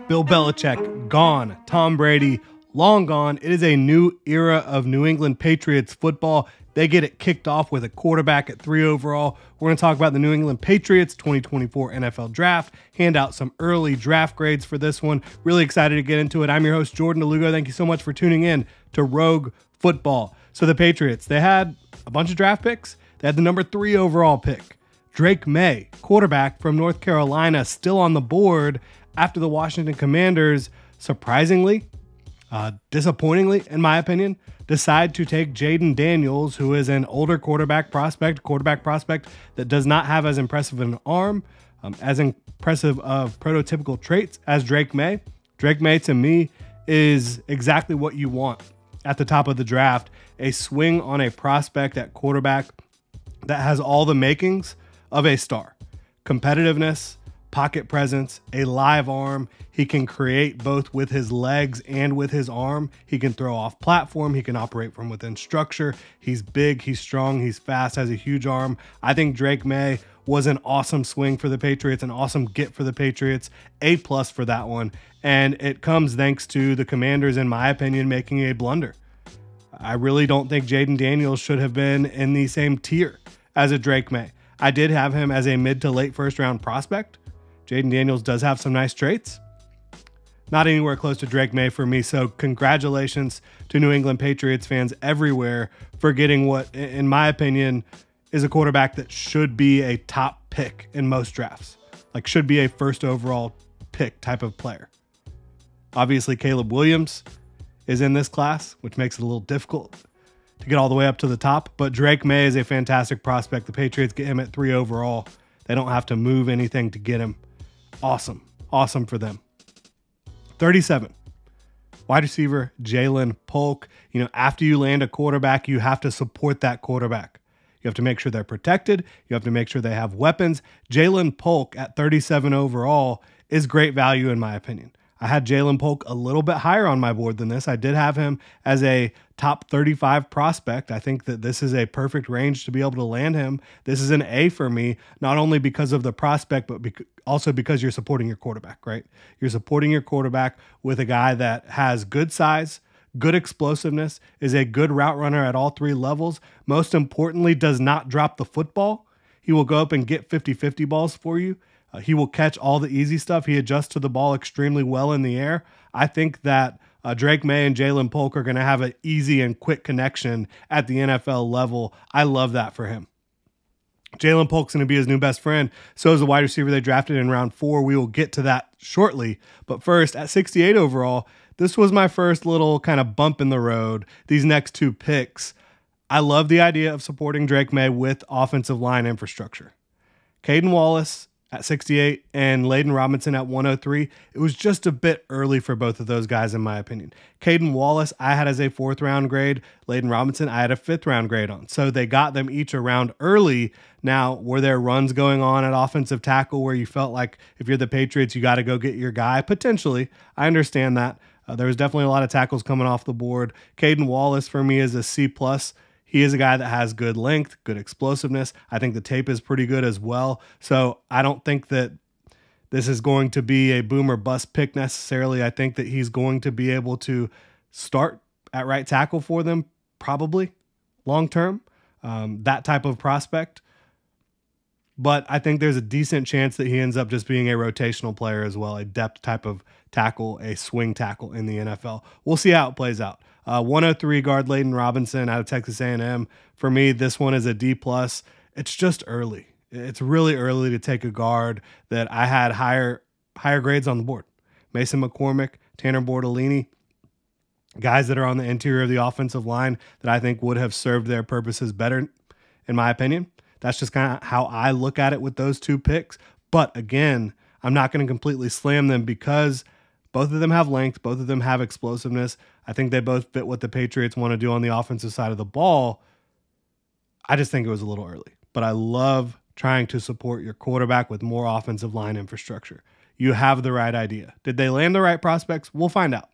Bill Belichick, gone. Tom Brady, long gone. It is a new era of New England Patriots football. They get it kicked off with a quarterback at 3 overall. We're going to talk about the New England Patriots 2024 NFL Draft, hand out some early draft grades for this one. Really excited to get into it. I'm your host, Jordan Lugo. Thank you so much for tuning in to Rogue Football. So the Patriots, they had a bunch of draft picks. They had the number 3 overall pick. Drake May, quarterback from North Carolina, still on the board after the Washington Commanders, surprisingly, disappointingly, in my opinion, decide to take Jaden Daniels, who is an older quarterback prospect that does not have as impressive an arm, as impressive of prototypical traits as Drake May. Drake May, to me, is exactly what you want at the top of the draft, a swing on a prospect at quarterback that has all the makings of a star. Competitiveness, pocket presence, a live arm. He can create both with his legs and with his arm. He can throw off platform. He can operate from within structure. He's big, he's strong, he's fast, has a huge arm. I think Drake May was an awesome swing for the Patriots, an awesome get for the Patriots, A+ for that one. And it comes thanks to the Commanders, in my opinion, making a blunder. I really don't think Jaden Daniels should have been in the same tier as a Drake May. I did have him as a mid to late first round prospect. Jaden Daniels does have some nice traits. Not anywhere close to Drake May for me, so congratulations to New England Patriots fans everywhere for getting what, in my opinion, is a quarterback that should be a top pick in most drafts. Like, should be a first overall pick type of player. Obviously, Caleb Williams is in this class, which makes it a little difficult to get all the way up to the top, but Drake May is a fantastic prospect. The Patriots get him at 3 overall. They don't have to move anything to get him. Awesome. Awesome for them. 37. Wide receiver Jalen Polk. You know, after you land a quarterback, you have to support that quarterback. You have to make sure they're protected. You have to make sure they have weapons. Jalen Polk at 37 overall is great value in my opinion. I had Jalen Polk a little bit higher on my board than this. I did have him as a top 35 prospect. I think that this is a perfect range to be able to land him. This is an A for me, not only because of the prospect, but also because you're supporting your quarterback, right? You're supporting your quarterback with a guy that has good size, good explosiveness, is a good route runner at all 3 levels. Most importantly, does not drop the football. He will go up and get 50-50 balls for you. He will catch all the easy stuff. He adjusts to the ball extremely well in the air. I think that Drake May and Jalen Polk are going to have an easy and quick connection at the NFL level. I love that for him. Jalen Polk's going to be his new best friend. So is the wide receiver they drafted in round 4. We will get to that shortly. But first, at 68 overall, this was my first little kind of bump in the road. These next 2 picks. I love the idea of supporting Drake May with offensive line infrastructure. Caden Wallace at 68 and Layden Robinson at 103. It was just a bit early for both of those guys, in my opinion. Caden Wallace, I had as a 4th round grade. Layden Robinson, I had a 5th round grade on. So they got them each around early. Now, were there runs going on at offensive tackle where you felt like if you're the Patriots, you got to go get your guy? Potentially. I understand that. There was definitely a lot of tackles coming off the board. Caden Wallace, for me, is a C+. He is a guy that has good length, good explosiveness. I think the tape is pretty good as well. So I don't think that this is going to be a boom or bust pick necessarily. I think that he's going to be able to start at right tackle for them, probably long term, that type of prospect. But I think there's a decent chance that he ends up just being a rotational player as well, a depth type of tackle, a swing tackle in the NFL. We'll see how it plays out. 103 guard Layden Robinson out of Texas A&M. For me, this one is a D+. It's just early. It's really early to take a guard that I had higher grades on the board. Mason McCormick, Tanner Bortolini, guys that are on the interior of the offensive line that I think would have served their purposes better, in my opinion. That's just kind of how I look at it with those 2 picks. But again, I'm not going to completely slam them because both of them have length. Both of them have explosiveness. I think they both fit what the Patriots want to do on the offensive side of the ball. I just think it was a little early. But I love trying to support your quarterback with more offensive line infrastructure. You have the right idea. Did they land the right prospects? We'll find out.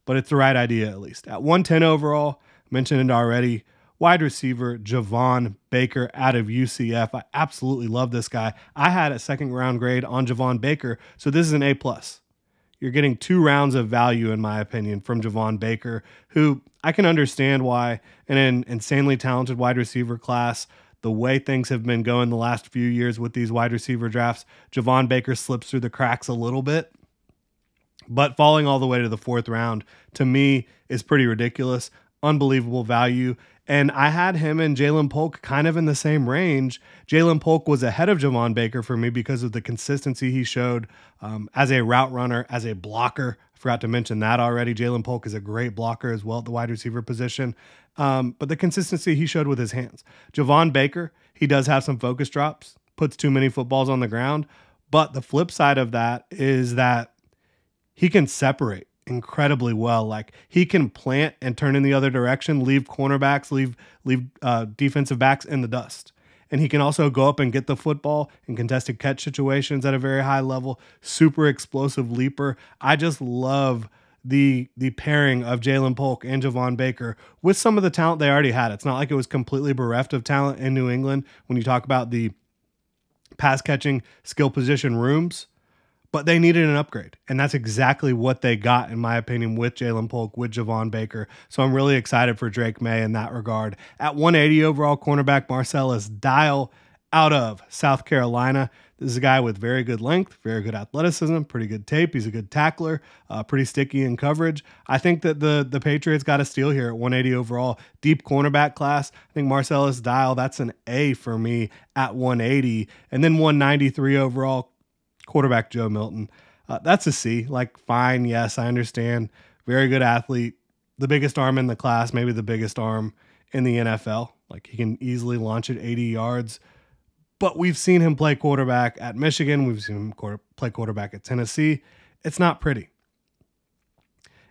But it's the right idea at least. At 110 overall, mentioned it already, wide receiver Javon Baker out of UCF. I absolutely love this guy. I had a 2nd round grade on Javon Baker, so this is an A+. You're getting 2 rounds of value, in my opinion, from Javon Baker, who I can understand why in an insanely talented wide receiver class, the way things have been going the last few years with these wide receiver drafts, Javon Baker slips through the cracks a little bit. But falling all the way to the 4th round, to me, is pretty ridiculous. Unbelievable value. And I had him and Jalen Polk kind of in the same range. Jalen Polk was ahead of Javon Baker for me because of the consistency he showed as a route runner, as a blocker. I forgot to mention that already. Jalen Polk is a great blocker as well at the wide receiver position. But the consistency he showed with his hands. Javon Baker, he does have some focus drops, puts too many footballs on the ground. But the flip side of that is that he can separate incredibly well. Like, he can plant and turn in the other direction, leave cornerbacks, leave defensive backs in the dust. And he can also go up and get the football in contested catch situations at a very high level. Super explosive leaper. I just love the pairing of Jalen Polk and Javon Baker with some of the talent they already had. It's not like it was completely bereft of talent in New England when you talk about the pass catching skill position rooms. But they needed an upgrade, and that's exactly what they got, in my opinion, with Jalen Polk, with Javon Baker. So I'm really excited for Drake May in that regard. At 180 overall, cornerback Marcellus Dial out of South Carolina. This is a guy with very good length, very good athleticism, pretty good tape. He's a good tackler, pretty sticky in coverage. I think that the Patriots got a steal here at 180 overall. Deep cornerback class. I think Marcellus Dial, that's an A for me at 180. And then 193 overall, quarterback Joe Milton. That's a C. Like, fine, yes, I understand. Very good athlete. The biggest arm in the class, maybe the biggest arm in the NFL. Like, he can easily launch it 80 yards. But we've seen him play quarterback at Michigan. We've seen him play quarterback at Tennessee. It's not pretty.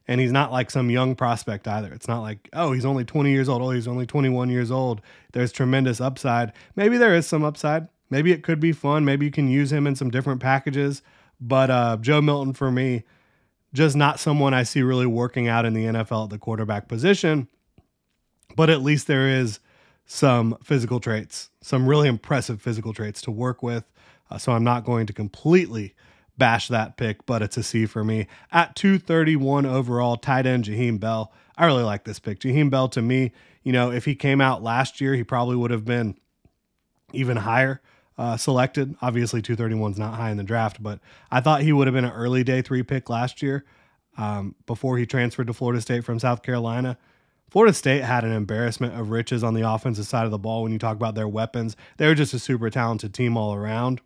And he's not like some young prospect either. It's not like, oh, he's only 20 years old. Oh, he's only 21 years old. There's tremendous upside. Maybe there is some upside. Maybe it could be fun. Maybe you can use him in some different packages. But Joe Milton, for me, just not someone I see really working out in the NFL at the quarterback position. But at least there is some physical traits, some really impressive physical traits to work with. So I'm not going to completely bash that pick, but it's a C for me. At 231 overall, tight end Jaheim Bell. I really like this pick. Jaheim Bell, to me, if he came out last year, he probably would have been even higher selected. Obviously, 231 is not high in the draft, but I thought he would have been an early day 3 pick last year before he transferred to Florida State from South Carolina. Florida State had an embarrassment of riches on the offensive side of the ball when you talk about their weapons. They were just a super talented team all around.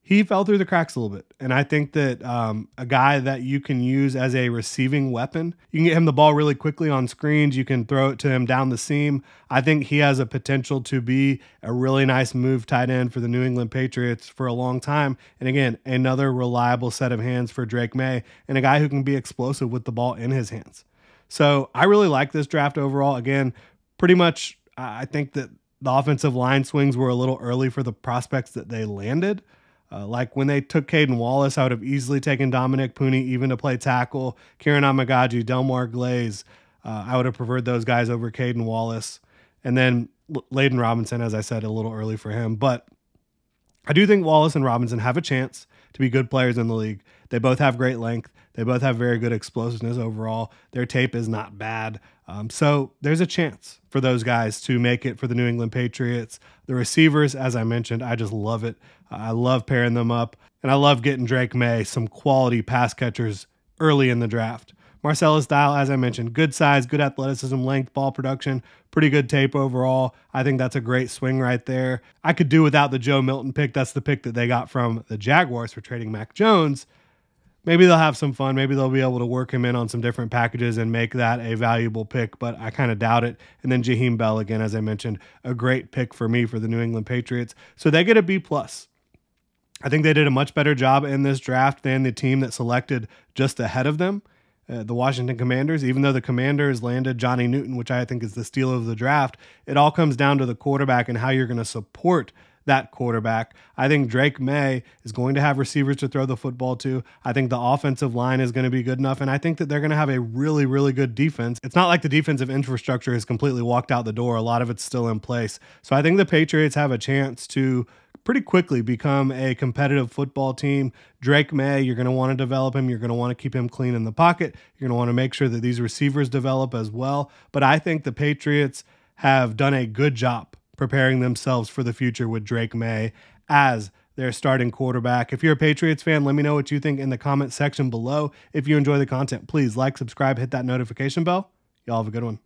He fell through the cracks a little bit, and I think that a guy that you can use as a receiving weapon, you can get him the ball really quickly on screens, you can throw it to him down the seam. I think he has a potential to be a really nice move tight end for the New England Patriots for a long time. And again, another reliable set of hands for Drake May, and a guy who can be explosive with the ball in his hands. So I really like this draft overall. Again, pretty much I think that the offensive line swings were a little early for the prospects that they landed. Like when they took Caden Wallace, I would have easily taken Dominic Pooney even to play tackle. Kieran Amagaji, Delmar Glaze. I would have preferred those guys over Caden Wallace. And then Layden Robinson, as I said, a little early for him. But I do think Wallace and Robinson have a chance to be good players in the league. They both have great length. They both have very good explosiveness overall. Their tape is not bad. So there's a chance for those guys to make it for the New England Patriots. The receivers, as I mentioned, I just love it. I love pairing them up, and I love getting Drake May some quality pass catchers early in the draft. Marcellus Dial, as I mentioned, good size, good athleticism, length, ball production, pretty good tape overall. I think that's a great swing right there. I could do without the Joe Milton pick. That's the pick that they got from the Jaguars for trading Mac Jones. Maybe they'll have some fun. Maybe they'll be able to work him in on some different packages and make that a valuable pick, but I kind of doubt it. And then Jaheim Bell, again, as I mentioned, a great pick for me for the New England Patriots. So they get a B+. I think they did a much better job in this draft than the team that selected just ahead of them, the Washington Commanders. Even though the Commanders landed Johnny Newton, which I think is the steal of the draft, it all comes down to the quarterback and how you're going to support that quarterback. I think Drake May is going to have receivers to throw the football to. I think the offensive line is going to be good enough, and I think that they're going to have a really, really good defense. It's not like the defensive infrastructure has completely walked out the door. A lot of it's still in place. So I think the Patriots have a chance to pretty quickly become a competitive football team. Drake May, you're going to want to develop him. You're going to want to keep him clean in the pocket. You're going to want to make sure that these receivers develop as well. But I think the Patriots have done a good job preparing themselves for the future with Drake May as their starting quarterback. If you're a Patriots fan, let me know what you think in the comment section below. If you enjoy the content, please like, subscribe, hit that notification bell. Y'all have a good one.